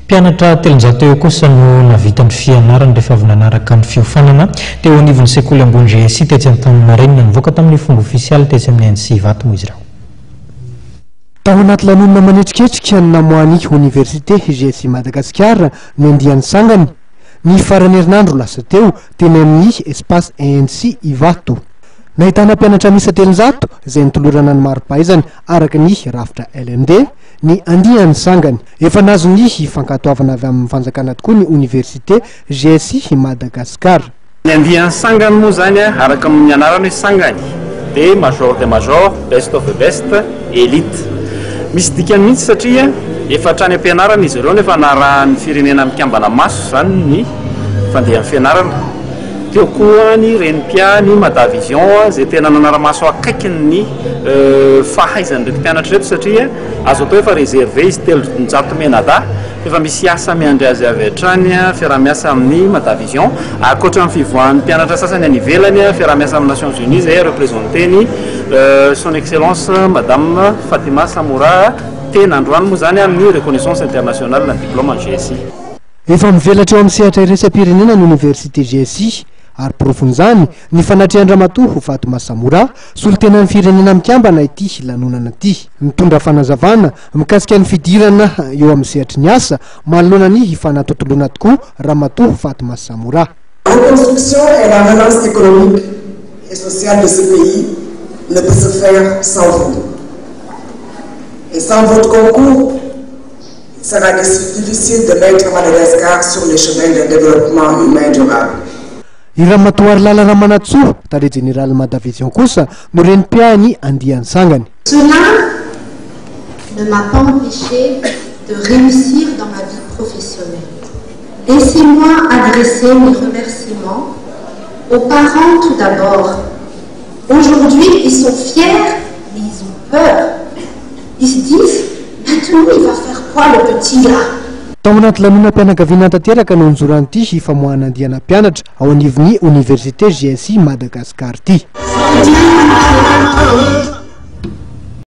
Mpianatra telonjato eo kosa no navitany fianarana rehefa avy nanaraka ny fiofanana teo anivon'ny sekoly ambony GSI tetsy Antaninarenina nivoaka tamin'ny fomba ofisialy tetsy amin'ny ANC Ivato moa izy ireo. Tao anaty lanonana manetriketrika ny namoany Université GSI Madagasikara no andiany sangany. Ny farany herinandro lasa teo teny amin'ny espace ANC Ivato. Nahitana mpianatra misa telonjato izay nitolorana ny mari-pahaizany araka ny rafitra LMD ny andiany sangany. Efa nazo ny fankatoavana avy amin'ny fanjakana tokoa ny Université GSI Madagasikara. Ny andiany sangany moa zany araka amin'ny anarany hoe sangany de major de major, best of the best, elite. Misy dikany mihitsy satria efa hatrany am-pianarana izy ireo nefa narahan'ny firenena mikambana maso zany ny fandehan'ny fianarana. Teo koa ny renim-pia ny Madavision zay tena nanara-maso akaiky ny fahaizan'ireo mpianatra reto satria azo atao efa réservé izy telonjato menada efa misy asa miandry azy avy hatrany fiarah-miasa amin'ny Madavision ankoatra amin'ny fivoahan'ny mpianatra sasany any ivelany fiarah-miasa amin'ny Nations Unies zay représenté ny son excellence madame Fatima Samoura tena androany moa zany amin'ny reconnaissance internationale na diplôme en GSI. Efa mivelatra eo amin'ny sehatra iraisam-pirenena ny Université GSI ary profon'izany ny fanatrian-dramatoa Fatima Samoura solontenan'ny firenena mikambana ity lanonana ity. Mitondra fanazavana mikasika ny fidirana eo amin'ny sehatry ny asa manoloana ny fanatotoloana tokoa ramatoa Fatima Samoura. La reconstruction et la relance économique et sociale de ce pays ne peut se faire sans vous. Et sans votre concours, il sera difficile de mettre Madagascar sur le chemin d'un développement humain durable. Iramatoary lalana manatsoa tare général Madavision kosa no renim-piany andiany sangany. Cela ne m'a pas empêché de réussir dans ma vie professionnelle. Laissez-moi adresser mes remerciements aux parents tout d'abord. Aujourd'hui, ils sont fiers, mais ils ont peur. Ils se disent, maintenant il va faire quoi le petit là? Tao anaty lanonam-pianakaviana tanteraka no nijoran'ity famoahana andiana mpianatra ao anivon'ny Université GSI Madagasikara ity.